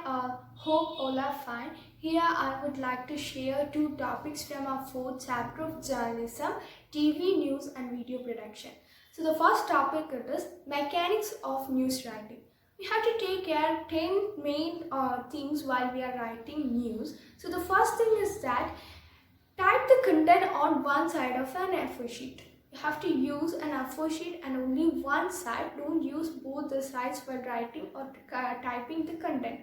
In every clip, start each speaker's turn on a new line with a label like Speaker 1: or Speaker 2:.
Speaker 1: Hope all are fine. Here I would like to share two topics from our fourth chapter of journalism, TV news and video production. So the first topic is mechanics of news writing. We have to take care of 10 main things while we are writing news. So the first thing is that type the content on one side of an A4 sheet. You have to use an A4 sheet and only one side. Don't use both the sides while writing or typing the content.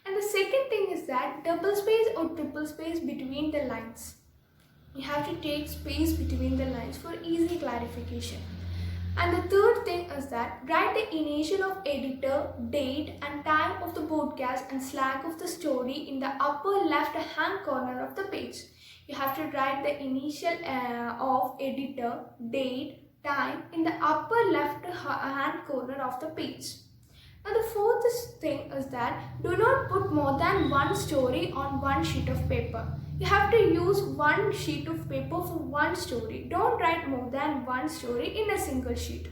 Speaker 1: And the second thing is that double space or triple space between the lines. You have to take space between the lines for easy clarification. And the third thing is that write the initial of editor, date and time of the broadcast and slash of the story in the upper left hand corner of the page. You have to write the initial of editor, date, time in the upper left hand corner of the page. Now the fourth thing is that do not put more than one story on one sheet of paper. You have to use one sheet of paper for one story. Don't write more than one story in a single sheet.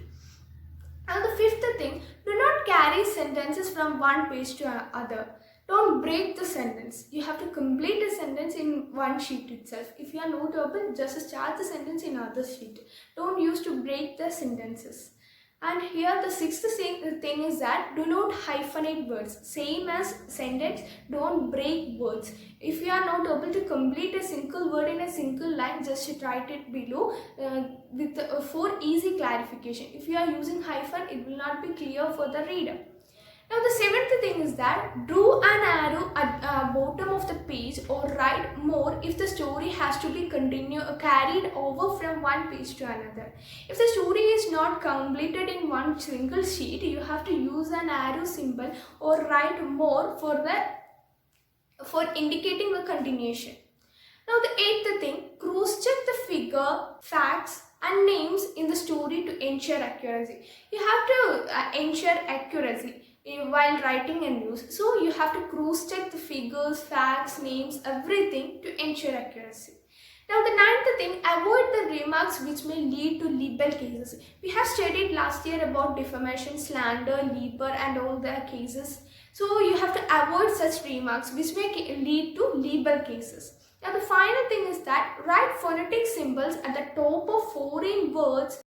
Speaker 1: Now the fifth thing, do not carry sentences from one page to another. Don't break the sentence. You have to complete a sentence in one sheet itself. If you are not able, just start the sentence in another sheet. Don't use to break the sentences. And here the sixth thing is that do not hyphenate words. Same as sentence, don't break words. If you are not able to complete a single word in a single line, just write it below for easy clarification. If you are using hyphen, it will not be clear for the reader. Now the seventh thing is that draw an arrow at bottom of the page or write more if the story has to be carried over from one page to another. If the story is not completed in one single sheet, you have to use an arrow symbol or write more for indicating the continuation. Now the eighth thing, cross-check the figure, facts and names in the story to ensure accuracy. You have to ensure accuracy while writing a news. So you have to cross-check the figures, facts, names, everything to ensure accuracy. Now the ninth thing, avoid the remarks which may lead to libel cases. We have studied last year about defamation, slander, libel and all the cases. So you have to avoid such remarks which may lead to libel cases. Now the final thing is that write phonetic symbols at the top of foreign words.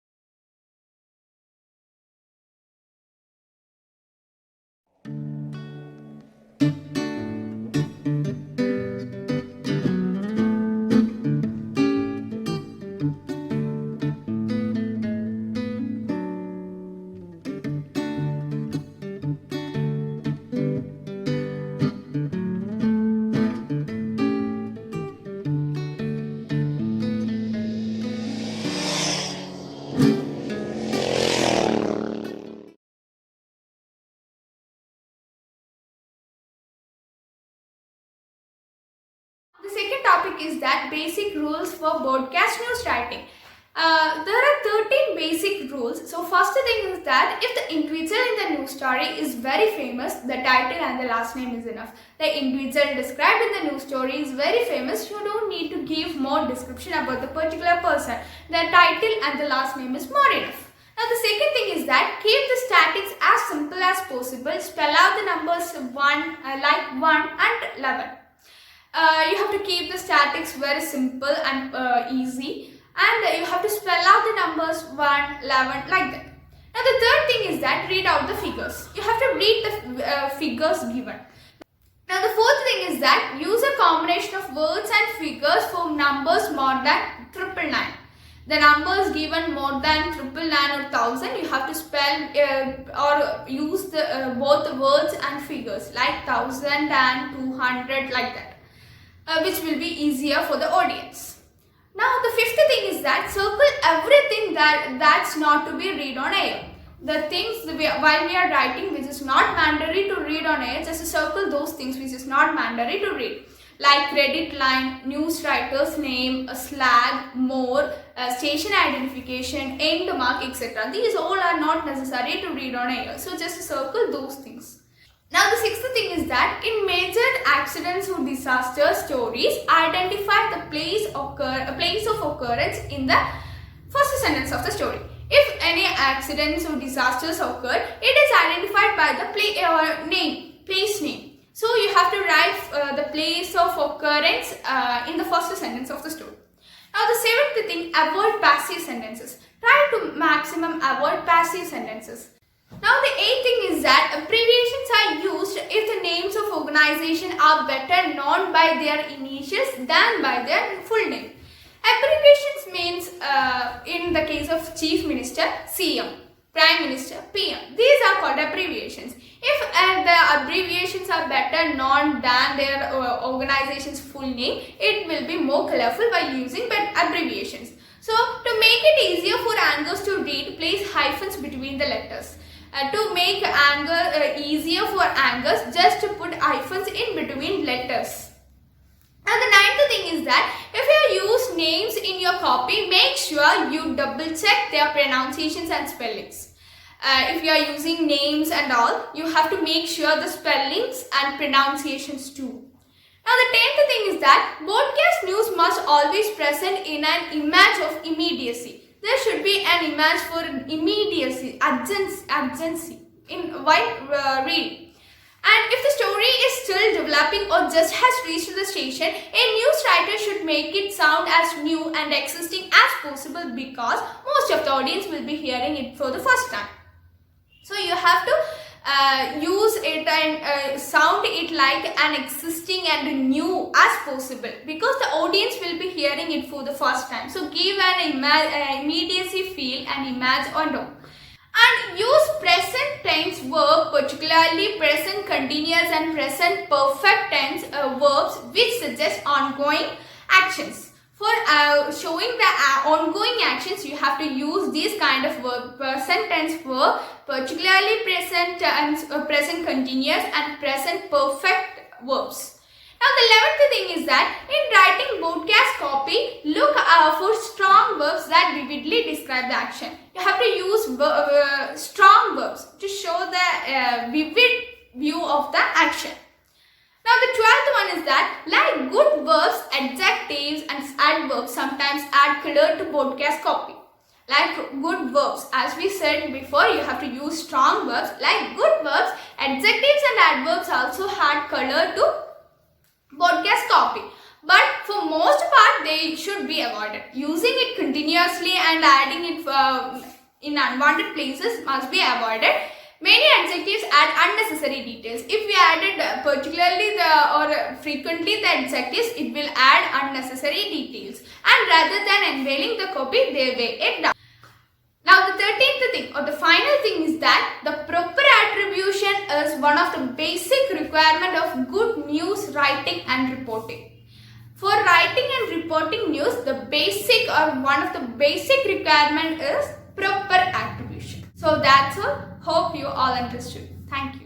Speaker 1: The second topic is that basic rules for broadcast news writing. There are 13 basic rules. So first thing is that if the individual in the news story is very famous, the title and the last name is enough. The individual described in the news story is very famous. You don't need to give more description about the particular person. The title and the last name is more enough. Now the second thing is that keep the statics as simple as possible. Spell out the numbers 1 and 11. You have to keep the statics very simple and easy, and you have to spell out the numbers 1, 11 like that. Now the third thing is that read out the figures. You have to read the figures given. Now the fourth thing is that use a combination of words and figures for numbers more than 999. The numbers given more than 999 or 1000, you have to spell or use both the words and figures like 1000 and 200 like that. Which will be easier for the audience. Now the fifth thing is that circle everything that's not to be read on air. The things while we are writing which is not mandatory to read on air, just circle those things which is not mandatory to read. Like credit line, news writer's name, a slag, more, station identification, end mark, etc. These all are not necessary to read on air. So just circle those things. Now the sixth thing is that in major accidents or disaster stories, identify the place of occurrence in the first sentence of the story. If any accidents or disasters occur, it is identified by the place name.
Speaker 2: So you have to write the place of occurrence in the first sentence of the story. Now the seventh thing, avoid passive sentences. Try to maximum avoid passive sentences. Now the eighth thing is that abbreviations are used if the names of organization are better known by their initials than by their full name. Abbreviations means in the case of Chief Minister, CM, Prime Minister, PM. These are called abbreviations. If the abbreviations are better known than their organization's full name, it will be more colorful by using abbreviations. So to make it easier for Angers to read, place hyphens between the letters. To make easier for Angers, just to put hyphens in between letters. Now the ninth thing is that if you use names in your copy, make sure you double check their pronunciations and spellings. If you are using names and all, you have to make sure the spellings and pronunciations too. Now the 10th thing is that broadcast news must always present in an image of immediacy. There should be an image for immediacy, urgency in while reading. And if the story is still developing or just has reached the station, a news writer should make it sound as new and existing as possible because most of the audience will be hearing it for the first time. So you have to use it and sound it like an existing and new as possible because the audience will be hearing it for the first time. So give an immediacy feel and image or no. And use present tense verb, particularly present continuous and present perfect tense verbs which suggest ongoing actions. For showing the ongoing actions, you have to use these kind of verb, present tense verb, particularly present and present continuous and present perfect verbs. Now the 11th thing is that in writing broadcast copy, look for strong verbs that vividly describe the action. You have to use strong verbs to show the vivid view of the action. Now the 12th one is that like good verbs, adjectives and adverbs sometimes add color to broadcast copy. Like good verbs, as we said before, you have to use strong verbs. Like good verbs, adjectives and adverbs also add color to broadcast copy, but for most part they should be avoided. Using it continuously and adding it in unwanted places must be avoided. Many adjectives add unnecessary details. If we added particularly or frequently the adjectives, it will add unnecessary details, and rather than unveiling the copy, they weigh it down. Now the 13th thing or the final thing is that the proper attribution is one of the basic requirement of good news writing and reporting. For writing and reporting news, the basic or one of the basic requirement is proper attribution. So that's all. Hope you all understood. Thank you.